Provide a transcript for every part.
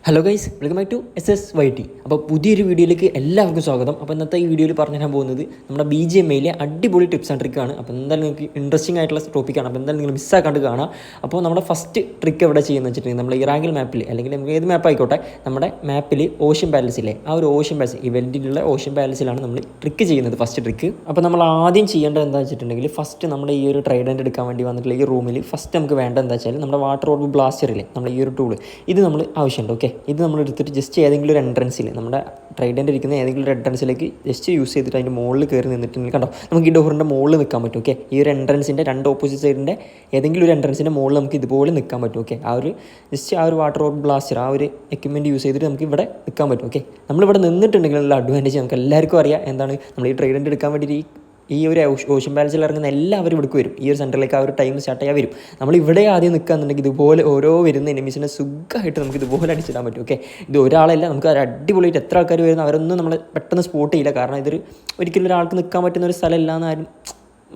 Hello guys, welcome back to SSYT. അപ്പോൾ പുതിയൊരു വീഡിയോയിലേക്ക് എല്ലാവർക്കും സ്വാഗതം. അപ്പോൾ ഇന്നത്തെ ഈ വീഡിയോയിൽ പറഞ്ഞു തരാൻ പോകുന്നത് നമ്മുടെ BGMIയിലെ അടിപൊളി ടിപ്സ് ആൻഡ് ട്രിക്കാണ്. അപ്പോൾ എന്തായാലും നിങ്ങൾക്ക് ഇൻട്രസ്റ്റിംഗ് ആയിട്ടുള്ള ടോപ്പിക്കാണ്. അപ്പോൾ എന്തായാലും നിങ്ങൾ മിസ്സാക്കാണ്ട് കാണാം. അപ്പോൾ നമ്മുടെ ഫസ്റ്റ് ട്രിക്ക് എവിടെ ചെയ്യുന്നത് വെച്ചിട്ടുണ്ടെങ്കിൽ നമ്മൾ ഇറാങ്കിൽ മാപ്പിൽ അല്ലെങ്കിൽ നമുക്ക് ഏത് മാപ്പ് ആയിക്കോട്ടെ, നമ്മുടെ മാപ്പിൽ ഓഷ്യൻ പാലസിലെ ആ ഒരു ഓഷ്യൻ പാലസ് ഇവൻറ്റിലുള്ള ഓഷ്യൻ പാലസിലാണ് നമ്മൾ ട്രിക്ക് ചെയ്യുന്നത്. ഫസ്റ്റ് ട്രിക്ക് അപ്പോൾ നമ്മൾ ആദ്യം ചെയ്യേണ്ടത് എന്താ വെച്ചിട്ടുണ്ടെങ്കിൽ, ഫസ്റ്റ് നമ്മുടെ ഈ ഒരു ട്രൈഡൻറ്റ് എടുക്കാൻ വേണ്ടി വന്നിട്ടുള്ള ഈ റൂമിൽ ഫസ്റ്റ് നമുക്ക് വേണ്ടത് എന്താ വെച്ചാൽ നമ്മുടെ വാട്ടർ ഓർബ് ബ്ലാസ്റ്ററില്ലേ, നമ്മൾ ഈ ഒരു ടൂള് ഇത് നമ്മൾ ആവശ്യമുണ്ട്. ഓക്കെ, ഇത് നമ്മൾ എടുത്തിട്ട് ജസ്റ്റ് ഏതെങ്കിലും ഒരു എൻട്രൻസിൽ നമ്മുടെ ട്രൈഡൻ്റ് ഇരിക്കുന്ന ഏതെങ്കിലും ഒരു എൻട്രൻസിലേക്ക് ജസ്റ്റ് യൂസ് ചെയ്തിട്ട് അതിൻ്റെ മുകളിൽ കയറി നിന്നിട്ടുണ്ടെങ്കിൽ കണ്ടോ നമുക്ക് ഈ ഡോറിൻ്റെ മുകളിൽ നിൽക്കാൻ പറ്റും. ഓക്കെ, ഈ ഒരു എൻട്രൻസിൻ്റെ രണ്ട് ഓപ്പോസിറ്റ് സൈഡിൻ്റെ ഏതെങ്കിലും ഒരു എൻട്രൻസിൻ്റെ മുകളിൽ നമുക്ക് ഇതുപോലെ നിൽക്കാൻ പറ്റും. ഓക്കെ, ആ ഒരു ജസ്റ്റ് ആ ഒരു വാട്ടർ ഓർബ് ബ്ലാസ്റ്റർ ആ ഒരു എക്യുപ്മെൻറ്റ് യൂസ് ചെയ്തിട്ട് നമുക്ക് ഇവിടെ നിൽക്കാൻ പറ്റും. ഓക്കെ, നമ്മളിവിടെ നിന്നിട്ടുണ്ടെങ്കിലുള്ള അഡ്വാൻറ്റേജ് നമുക്ക് എല്ലാവർക്കും അറിയാം. എന്താണ്, നമ്മൾ ഈ ട്രൈഡൻ്റ് എടുക്കാൻ വേണ്ടിയിട്ട് ഈ ഒരു ഓഷ്യൻ പാലസിൽ ഇറങ്ങുന്ന എല്ലാവരും ഇവിടേക്ക് വരും. ഈ ഒരു സെൻറ്ററിലേക്ക് ആ ഒരു ടൈം സ്റ്റാർട്ട് ചെയ്യാൻ വരും. നമ്മൾ ഇവിടെ ആദ്യം നിൽക്കുകയെന്നുണ്ടെങ്കിൽ ഇതുപോലെ ഓരോ വരുന്ന എനിമീസിനെ സുഖമായിട്ട് നമുക്ക് ഇതുപോലെ അടിച്ചിടാൻ പറ്റും. ഓക്കെ, ഇത് ഒരാളല്ല, നമുക്ക് അടിപൊളിയായിട്ട് എത്ര ആൾക്കാർ വരുന്നു അവരൊന്നും നമ്മൾ പെട്ടെന്ന് സ്പോട്ട് ചെയ്യില്ല. കാരണം ഇതൊരു ഒരിക്കലും ഒരാൾക്ക് നിൽക്കാൻ പറ്റുന്ന ഒരു സ്ഥലം ഇല്ലാന്ന് ആരും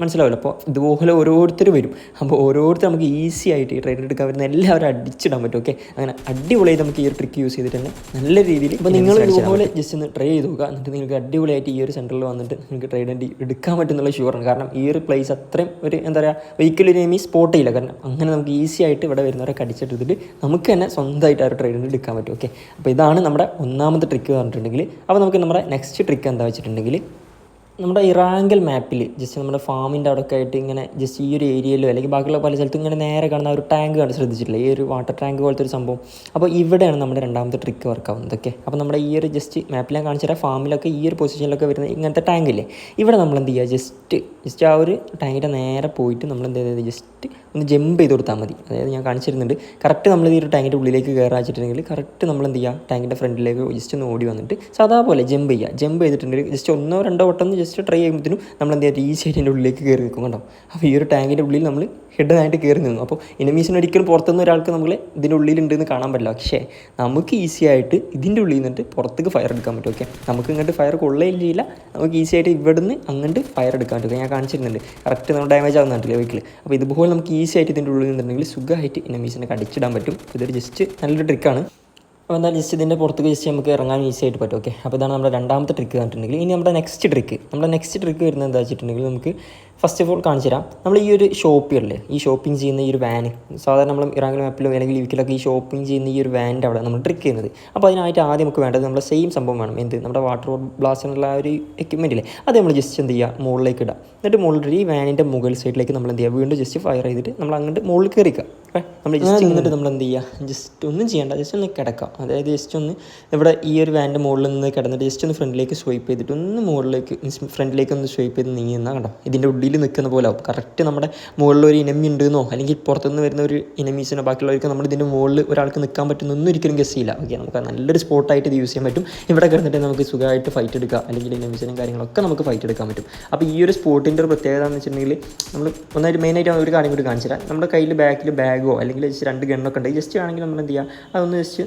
മനസ്സിലാവില്ല. അപ്പോൾ ഇതുപോലെ ഓരോരുത്തർ വരും. അപ്പോൾ ഓരോരുത്തർ നമുക്ക് ഈസി ആയിട്ട് ഈ ട്രൈഡൻ്റ് എടുക്കാൻ വരുന്ന എല്ലാവരും അടിച്ചിടാൻ പറ്റും. ഓക്കെ, അങ്ങനെ അടിപൊളിയായിട്ട് നമുക്ക് ഈ ഒരു ട്രിക്ക് യൂസ് ചെയ്തിട്ട് തന്നെ നല്ല രീതിയിൽ ഇപ്പോൾ നിങ്ങൾ ഇതുപോലെ ജസ്റ്റ് ഒന്ന് ട്രൈ ചെയ്ത് നോക്കുക. എന്നിട്ട് നിങ്ങൾക്ക് അടിപൊളിയായിട്ട് ഈ ഒരു സെൻറ്ററിൽ വന്നിട്ട് നിങ്ങൾക്ക് ട്രൈഡൻ്റ് എടുക്കാൻ പറ്റുന്നുള്ള ഷുവറാണ്. കാരണം ഈ ഒരു പ്ലേസ് അത്രയും ഒരു എന്താ പറയുക, ഒരിക്കലും ഒരു എനിമി സ്പോട്ട് ചെയ്യില്ല. കാരണം അങ്ങനെ നമുക്ക് ഈസി ആയിട്ട് ഇവിടെ വരുന്നവരൊക്കെ അടിച്ചെടുത്തിട്ട് നമുക്ക് തന്നെ സ്വന്തമായിട്ട് ആ ഒരു ട്രൈഡൻ്റ് എടുക്കാൻ പറ്റും. ഓക്കെ, അപ്പോൾ ഇതാണ് നമ്മുടെ ഒന്നാമത്തെ ട്രിക്ക് പറഞ്ഞിട്ടുണ്ടെങ്കിൽ. അപ്പോൾ നമുക്ക് നമ്മുടെ നെക്സ്റ്റ് ട്രിക്ക് എന്താ വെച്ചിട്ടുണ്ടെങ്കിൽ, നമ്മുടെ ഇറാങ്കൽ മാപ്പിൽ ജസ്റ്റ് നമ്മുടെ ഫാമിൻ്റെ അവിടെയൊക്കെ ആയിട്ട് ഇങ്ങനെ ജസ്റ്റ് ഈ ഒരു ഏരിയയിലോ അല്ലെങ്കിൽ ബാക്കിയുള്ള പല സ്ഥലത്തും ഇങ്ങനെ നേരെ കാണുന്ന ഒരു ടാങ്ക് കണ്ട് ശ്രദ്ധിച്ചിട്ടില്ല, ഈ ഒരു വാട്ടർ ടാങ്ക് പോലത്തെ ഒരു സംഭവം. അപ്പോൾ ഇവിടെയാണ് നമ്മുടെ രണ്ടാമത്തെ ട്രിക്ക് വർക്ക് ആവുന്നത്. ഓക്കെ, അപ്പോൾ നമ്മുടെ ഈ ഒരു ജസ്റ്റ് മാപ്പിൽ ഞാൻ കാണിച്ചു തരാം, ഫാമിലൊക്കെ ഈ ഒരു പൊസിഷനിലൊക്കെ വരുന്ന ഇങ്ങനത്തെ ടാങ്കില്ലേ, ഇവിടെ നമ്മൾ എന്ത് ചെയ്യുക, ജസ്റ്റ് ആ ഒരു ടാങ്കിൻ്റെ നേരെ പോയിട്ട് നമ്മൾ എന്ത് ചെയ്തത് ജസ്റ്റ് ഒന്ന് ജമ്പ് ചെയ്ത് കൊടുത്താൽ മതി. അതായത് ഞാൻ കാണിച്ചിരുന്നുണ്ട്, കറക്റ്റ് നമ്മൾ ഈ ഒരു ടാങ്കിൻ്റെ ഉള്ളിലേക്ക് കയറാൻ വെച്ചിട്ടുണ്ടെങ്കിൽ കറക്റ്റ് നമ്മൾ എന്ത് ചെയ്യുക, ടാങ്കിൻ്റെ ഫ്രണ്ടിലേക്ക് ജസ്റ്റ് ഒന്ന് ഓടി വന്നിട്ട് സാധാ പോലെ ജമ്പ് ചെയ്തിട്ടുണ്ടെങ്കിൽ ജസ്റ്റ് ഒന്നോ രണ്ടോ വട്ടം ജസ്റ്റ് ട്രൈ ചെയ്യുമ്പോഴത്തേനും നമ്മൾ എന്ത് ചെയ്യുക, ഈ സൈഡിൻ്റെ ഉള്ളിലേക്ക് കയറി നിൽക്കും. കണ്ടോ, അപ്പോൾ ഈ ഒരു ടാങ്കിൻ്റെ ഉള്ളിൽ നമ്മൾ ഹെഡായിട്ട് കയറി നിന്നു. അപ്പോൾ എനിമീസിന് ഒരിക്കലും പുറത്തുനിന്ന് ഒരാൾക്ക് നമ്മൾ ഇതിൻ്റെ ഉള്ളിലുണ്ടെന്ന് കാണാൻ പറ്റില്ല. പക്ഷേ നമുക്ക് ഈസി ആയിട്ട് ഇതിൻ്റെ ഉള്ളിൽ നിന്നിട്ട് പുറത്തേക്ക് ഫയർ എടുക്കാൻ പറ്റും. ഓക്കെ, നമുക്ക് ഇങ്ങോട്ട് ഫയർ കൊള്ളുകയും ചെയ്യില്ല, നമുക്ക് ഈസി ആയിട്ട് ഇവിടുന്ന് അങ്ങോട്ട് ഫയർ എടുക്കാൻ പറ്റും. ഞാൻ കാണിച്ചിരുന്നുണ്ട്, കറക്റ്റ് നമ്മൾ ഡാമേജ് ആവുന്നുണ്ടല്ലേ വെഹിക്കിൾ. അപ്പോൾ ഇതുപോലെ നമുക്ക് ഈസി ആയിട്ട് ഇതിൻ്റെ ഉള്ളിൽ നിന്നുണ്ടെങ്കിൽ സുഖമായിട്ട് എനിമീസിനെ കടിച്ചിടാൻ പറ്റും. ഇതൊരു ജസ്റ്റ് നല്ലൊരു ട്രിക്കാണ്. അപ്പോൾ എന്തായാലും ജസ്റ്റ് ഇതിൻ്റെ പുറത്തേക്ക് ജസ്റ്റ് നമുക്ക് ഇറങ്ങാൻ ഈസി ആയിട്ട് പറ്റും. ഓക്കെ, അപ്പോൾ ഇതാണ് നമ്മുടെ രണ്ടാമത്തെ ട്രിക്ക് കണ്ടിട്ടുണ്ടെങ്കിൽ. ഇനി നമ്മുടെ നെക്സ്റ്റ് ട്രിക്ക് വരുന്നത് എന്താ വെച്ചിട്ടുണ്ടെങ്കിൽ, നമുക്ക് ഫസ്റ്റ് ഓഫ് ഓൾ കാണിച്ചു തരാം. നമ്മൾ ഈ ഒരു ഷോപ്പില്ലേ, ഈ ഷോപ്പിംഗ് ചെയ്യുന്ന ഈ ഒരു വാന്, സാധാരണ നമ്മൾ ഇറാങ്കൽ മാപ്പിലോ അല്ലെങ്കിൽ ലിവിക്കിലൊക്കെ ഈ ഷോപ്പിംഗ് ചെയ്യുന്ന ഈ ഒരു വാൻ്റെ അവിടെ നമ്മൾ ട്രിക്ക് ചെയ്യുന്നത്. അപ്പോൾ അതിനായിട്ട് ആദ്യം നമുക്ക് വേണ്ടത് നമ്മുടെ സെയിം സംഭവം വേണം. നമ്മുടെ വാട്ടർ ബ്ലാസ്റ്ററിനുള്ള ആ ഒരു എക്യുപ്മെൻറ്റില്ലേ, അത് നമ്മൾ ജസ്റ്റ് എന്ത് ചെയ്യുക, മുകളിലേക്ക് ഇടാം. എന്നിട്ട് മുകളിൽ ഈ വാനിൻ്റെ മുകൾ സൈഡിലേക്ക് നമ്മൾ എന്ത് ചെയ്യുക, വീണ്ടും ജസ്റ്റ് ഫയർ ചെയ്തിട്ട് നമ്മൾ അങ്ങോട്ട് മുകളിൽ കയറിക്കുക. നമ്മൾ ജസ്റ്റ് എന്നിട്ട് നമ്മൾ എന്ത് ചെയ്യുക, ജസ്റ്റ് ഒന്നും ചെയ്യേണ്ട, ജസ്റ്റ് ഒന്ന് കിടക്കാം. അതായത് ജസ്റ്റ് ഒന്ന് ഇവിടെ ഈ ഒരു വാൻ്റെ മുകളിൽ നിന്ന് കിടന്നിട്ട് ജസ്റ്റ് ഒന്ന് ഫ്രണ്ടിലേക്ക് സ്വൈപ്പ് ചെയ്തിട്ട് ഒന്ന് മുകളിലേക്ക് ഫ്രണ്ടിലേക്ക് ഒന്ന് സ്വൈപ്പ് ചെയ്ത് നീങ്ങുന്ന കണ്ടോ, ഇതിൻ്റെ ഉള്ളിൽ നിൽക്കുന്ന പോലെ ആവും. കറക്റ്റ് നമ്മുടെ മുകളിൽ ഒരു ഇനമി ഉണ്ടെന്നോ അല്ലെങ്കിൽ പുറത്തുനിന്ന് വരുന്ന ഒരു ഇനമീസിനോ ബാക്കിയുള്ളവർക്ക് നമ്മൾ ഇതിൻ്റെ മുകളിൽ ഒരാൾക്ക് നിൽക്കാൻ പറ്റുന്നൊന്നും ഒരിക്കലും ഗസ് ചെയ്യില്ല. ഓക്കെ, നമുക്ക് നല്ലൊരു സ്പോട്ടായിട്ട് ഇത് യൂസ് ചെയ്യാൻ പറ്റും. ഇവിടെ കിടന്നിട്ട് നമുക്ക് സുഖമായിട്ട് ഫൈറ്റ് എടുക്കാം, അല്ലെങ്കിൽ ഇനമീസിനും കാര്യങ്ങളൊക്കെ നമുക്ക് ഫൈറ്റ് എടുക്കാൻ പറ്റും. അപ്പോൾ ഈ ഒരു സ്പോട്ടിൻ്റെ ഒരു പ്രത്യേകത എന്ന് വെച്ചിട്ടുണ്ടെങ്കിൽ, നമ്മൾ ഒന്നായിട്ട് മെയിനായിട്ട് ഒരു കാര്യം കൂടി കാണിച്ചു തരാം. നമ്മുടെ കയ്യിൽ ബാക്കിൽ ബാഗോ അല്ലെങ്കിൽ ജസ്റ്റ് രണ്ട് ഗണ്ണൊക്കെ ഉണ്ടെങ്കിൽ ജസ്റ്റ് ആണെങ്കിൽ നമ്മൾ എന്ത് ചെയ്യുക, അതൊന്ന് ജസ്റ്റ്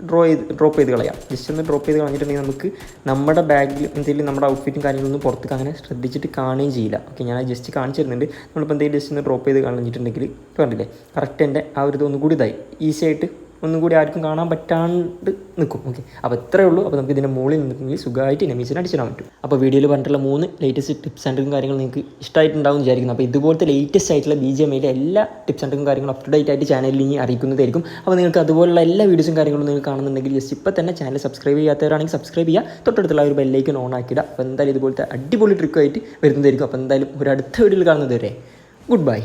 ഡ്രോപ്പ് ചെയ്ത് കളയാം. ജസ്റ്റ് ഒന്ന് ഡ്രോപ്പ് ചെയ്ത് കളഞ്ഞിട്ടുണ്ടെങ്കിൽ നമുക്ക് നമ്മുടെ ബാഗിൽ എന്തെങ്കിലും നമ്മുടെ ഔട്ട്ഫിറ്റും കാര്യങ്ങളൊന്നും പുറത്തേക്ക് അങ്ങനെ ശ്രദ്ധിച്ചിട്ട് കാണുകയും ചെയ്യില്ല. ഓക്കെ, ഞാൻ ജസ്റ്റ് കാണിച്ചു തരുന്നുണ്ട്. നമ്മളിപ്പോൾ എന്തെങ്കിലും ജസ്റ്റ് ഒന്ന് ഡ്രോപ്പ് ചെയ്ത് കളഞ്ഞിട്ടുണ്ടെങ്കിൽ കണ്ടില്ലേ, കറക്റ്റ് എൻ്റെ ആ ഒരു ഇതൊന്നും കൂടി ഇതായി ഈസി ആയിട്ട് ഒന്നും കൂടി ആർക്കും കാണാൻ പറ്റാണ്ട് നിൽക്കും. ഓക്കെ, അപ്പോൾ ഇത്രയേ ഉള്ളൂ. അപ്പോൾ നമുക്ക് ഇതിൻ്റെ മുകളിൽ നിന്നിട്ടുണ്ടെങ്കിൽ സുഖമായിട്ട് എനിമീസിനെ അടിച്ചിടാൻ പറ്റും. അപ്പോൾ വീഡിയോയിൽ പറഞ്ഞിട്ടുള്ള 3 ലേറ്റസ്റ്റ് ടിപ്സ് ആൻഡ് ട്രിക്കും കാര്യങ്ങൾ നിങ്ങൾക്ക് ഇഷ്ടമായിട്ടുണ്ടാവും വിചാരിക്കുന്നു. അപ്പോൾ ഇതുപോലത്തെ ലേറ്റസ്റ്റ് ആയിട്ടുള്ള BGMIയിലെ എല്ലാ ടിപ്സ് ആൻഡ് ട്രിക്കും കാര്യങ്ങളും അപ് ടു ഡേറ്റ് ആയിട്ട് ചാനലിൽ ഇനി അറിയിക്കുന്നതായിരിക്കും. അപ്പോൾ നിങ്ങൾക്ക് അതുപോലുള്ള എല്ലാ വീഡിയോസും കാര്യങ്ങളും നിങ്ങൾക്ക് കാണുന്നുണ്ടെങ്കിൽ ജസ്റ്റ് ഇപ്പോൾ തന്നെ ചാനൽ സബ്സ്ക്രൈബ് ചെയ്യാത്തവരാണെങ്കിൽ സബ്സ്ക്രൈബ് ചെയ്യുക, തൊട്ടടുത്തുള്ള ഒരു ബെല്ലൈക്കൺ ഓൺ ആക്കിയിടുക. അപ്പോൾ എന്തായാലും ഇതുപോലത്തെ അടിപൊളി ട്രിക്കുമായിട്ട് വരുന്നതായിരിക്കും. അപ്പോൾ എന്തായാലും ഒരു അടുത്ത വീഡിയോയിൽ കാണുന്നത് വരെ ഗുഡ് ബൈ.